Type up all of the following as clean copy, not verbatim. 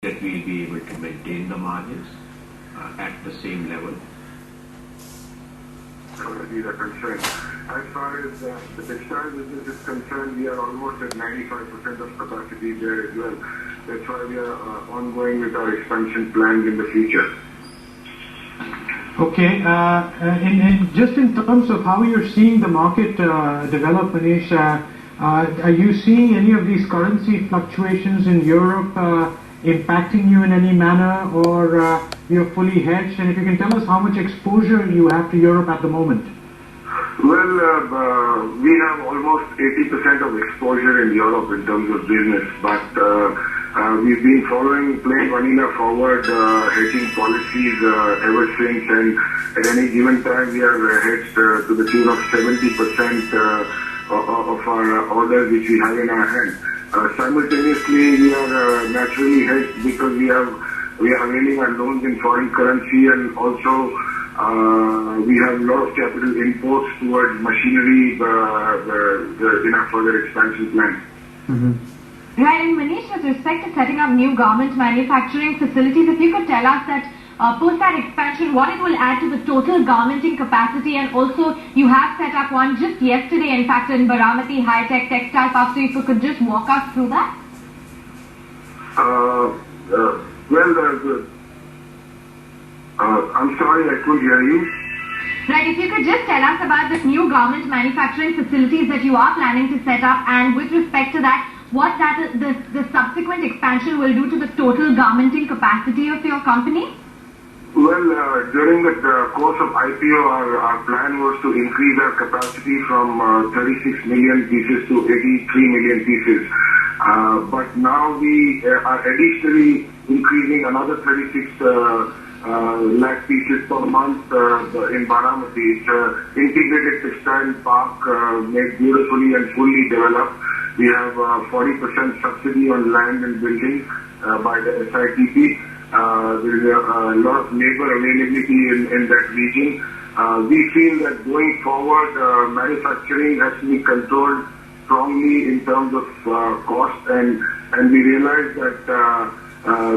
that we'll be able to maintain the margins at the same level. These are concerned. As far as the textile business is concerned, we are almost at 95% of capacity there as well. That's why we are ongoing with our expansion plans in the future. Okay, just in terms of how you're seeing the market develop, Manish, are you seeing any of these currency fluctuations in Europe impacting you in any manner, or you're fully hedged? And if you can tell us how much exposure you have to Europe at the moment. Well, we have almost 80% of exposure in Europe in terms of business, but we've been following plain vanilla forward hedging policies ever since, and at any given time we are hedged to the tune of 70% of our orders which we have in our hand. Simultaneously, we are naturally hedged because we are availing our loans in foreign currency, and also we have a lot of capital imports towards machinery in our further expansion plans. Mm-hmm. Right, and Manish, with respect to setting up new garment manufacturing facilities, if you could tell us that post that expansion, what it will add to the total garmenting capacity, and also you have set up one just yesterday, in fact, in Baramati High Tech Textile Park, so if you could just walk us through that? I'm sorry, I couldn't hear you. Right, if you could just tell us about this new garment manufacturing facilities that you are planning to set up, and with respect to that, what the subsequent expansion will do to the total garmenting capacity of your company? Well, during the course of IPO, our plan was to increase our capacity from 36 million pieces to 83 million pieces. But now we are additionally increasing another 36 lakh pieces per month in Baramati. It's an integrated textile park made beautifully and fully developed. We have 40% subsidy on land and buildings by the SITP. There is a lot of labor availability in that region. We feel that going forward, manufacturing has to be controlled strongly in terms of cost, and we realize that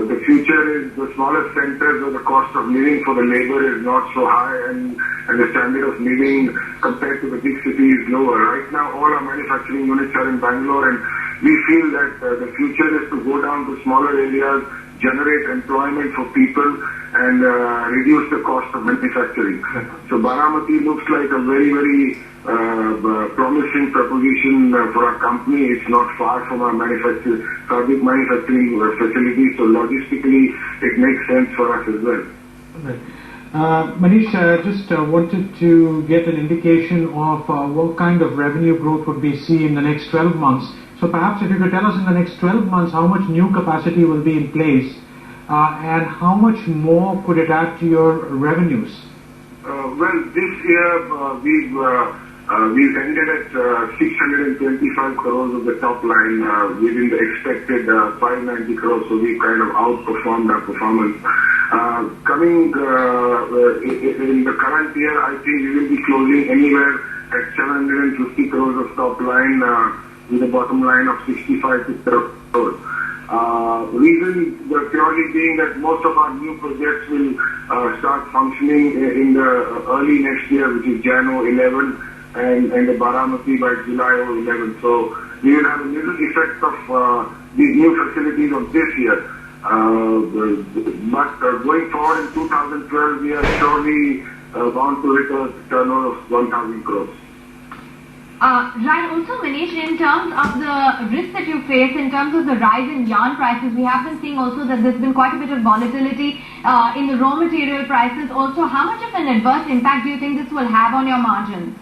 the future is the smaller centers where the cost of living for the labor is not so high, and the standard of living compared to the big city is lower. Right now, all our manufacturing units are in Bangalore, and we feel that the future is to go down to smaller areas, generate employment for people, and reduce the cost of manufacturing. So Baramati looks like a very, very promising proposition for our company. It's not far from our fabric manufacturing facility, so logistically it makes sense for us as well. Right. Manish, just wanted to get an indication of what kind of revenue growth would we see in the next 12 months. So perhaps if you could tell us in the next 12 months how much new capacity will be in place and how much more could it add to your revenues? Well, this year we've ended at 625 crores of the top line within the expected 590 crores, so we kind of outperformed our performance. Coming in the current year, I think we will be closing anywhere at 750 crores of top line with a bottom line of 65 crores. Reason purely being that most of our new projects will start functioning in the early next year, which is January 11, and the Baramati by July 11. So we will have a little effect of these new facilities of this year. But going forward in 2012, we are surely bound to hit a turnover of 1,000 crores. Right, also Manish, in terms of the risks that you face in terms of the rise in yarn prices, we have been seeing also that there's been quite a bit of volatility in the raw material prices. Also, how much of an adverse impact do you think this will have on your margins?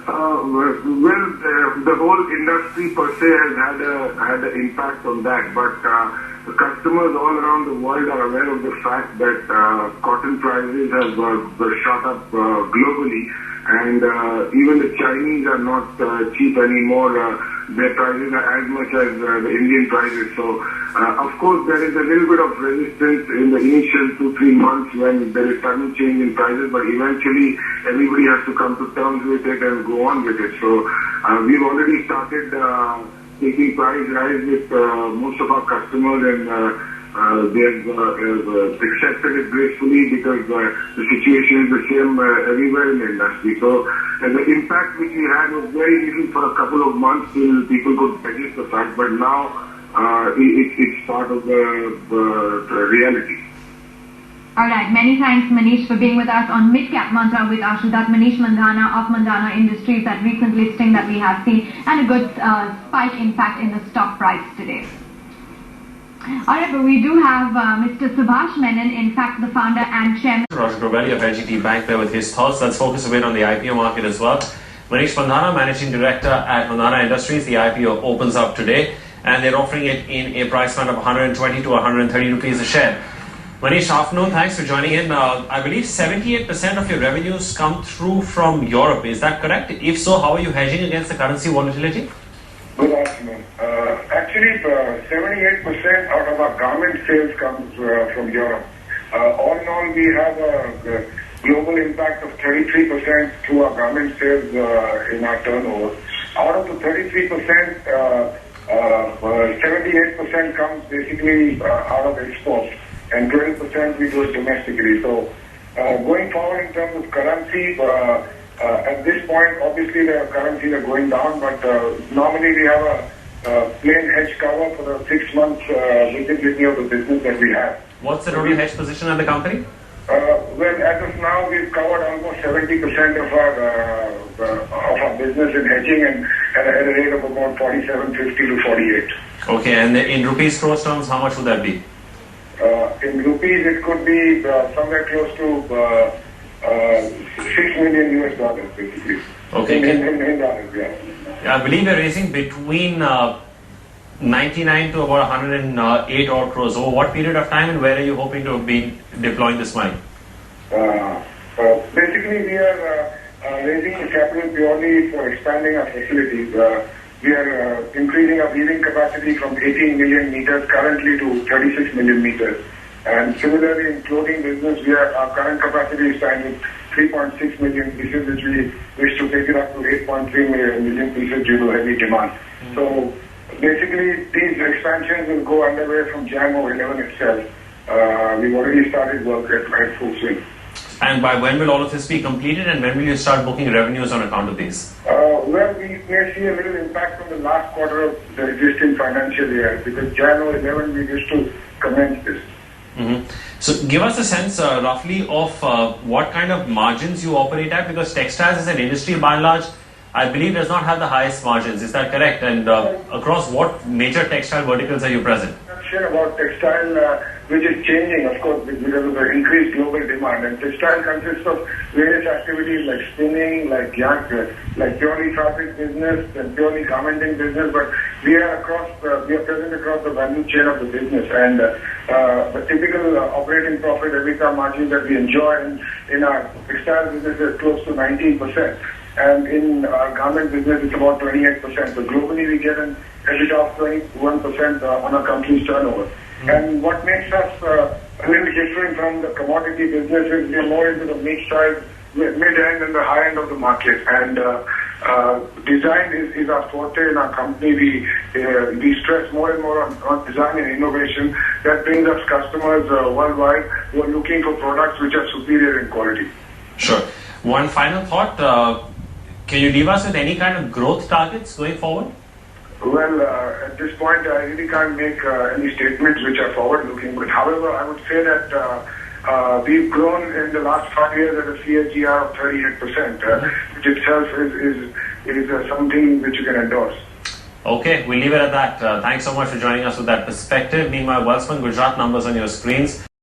The whole industry per se has had an impact on that, but the customers all around the world are aware of the fact that cotton prices have shot up globally, and even the Chinese are not cheap anymore. Their prices are as much as the Indian prices. So, of course, there is a little bit of resistance in the initial 2-3 months when there is sudden change in prices, but eventually everybody has to come to terms with it and go on with it. So, we've already started taking price rise with most of our customers, and they've accepted it gracefully because the situation is the same everywhere in the industry. So the impact which we had was very little for a couple of months till people could digest the fact, but now it's part of the reality. Alright, many thanks Manish for being with us on Midcap Monta with Ashudat Manish Mandhana of Mandhana Industries, that recent listing that we have seen, and a good spike impact in the stock price today. Alright, but we do have Mr. Subhash Menon, in fact the founder and chairman. Roger Grobelli of LGT Bank there with his thoughts. Let's focus a bit on the IPO market as well. Manish Mandhana, Managing Director at Mandhana Industries. The IPO opens up today and they're offering it in a price band of 120 to 130 rupees a share. Manish, afternoon, thanks for joining in. I believe 78% of your revenues come through from Europe. Is that correct? If so, how are you hedging against the currency volatility? Good afternoon. Actually, 78% out of our garment sales comes from Europe. All in all, we have a global impact of 33% to our garment sales in our turnover. Out of the 33%, 78% comes basically out of exports, and 12% we do it domestically. So going forward in terms of currency, at this point, obviously the currencies are going down, but normally we have a plain hedge cover for the 6 months visibility of the business that we have. What's the total hedge position at the company? Well, as of now, we've covered almost 70% of our business in hedging, and at a rate of about 47.50 to 48. Okay, and in rupees crores terms, how much would that be? In rupees, it could be somewhere close to $6 million US dollars, basically. Okay. In dollars, yeah. I believe you're raising between 99 to about 108 odd crores. Over what period of time, and where are you hoping to be deploying this money? Basically, we are raising the capital purely for expanding our facilities. We are increasing our weaving capacity from 18 million meters currently to 36 million meters. And similarly, in clothing business, our current capacity stands at 3.6 million pieces, which we wish to take it up to 8.3 million pieces due to heavy demand. So basically, these expansions will go underway from January 11 itself. We've already started work at full swing. And by when will all of this be completed, and when will you start booking revenues on account of these? Well, we may see a little impact from the last quarter of the existing financial year, because January 11 we used to commence this. Mm-hmm. So give us a sense roughly of what kind of margins you operate at, because textiles as an industry by and large, I believe, does not have the highest margins. Is that correct? And across what major textile verticals are you present? About textile, which is changing, of course, because of the increased global demand. And textile consists of various activities like spinning, like yarn, like purely fabric business and purely garmenting business. But we are present across the value chain of the business. And the typical operating profit EBITDA margin that we enjoy in our textile business is close to 19%. And in our garment business, it's about 28%. So globally, we get an EBITDA of 21% on our company's turnover. Mm-hmm. And what makes us a little different from the commodity business is we're more into the mid-size, mid-end and the high-end of the market. And design is our forte in our company. We stress more and more on design and innovation. That brings us customers worldwide who are looking for products which are superior in quality. Sure. One final thought. Can you leave us with any kind of growth targets going forward? Well, at this point, I really can't make any statements which are forward-looking. But however, I would say that we've grown in the last 5 years at a CAGR of 38%, which itself is something which you can endorse. Okay, we'll leave it at that. Thanks so much for joining us with that perspective. Meanwhile, Welspun Gujarat numbers on your screens.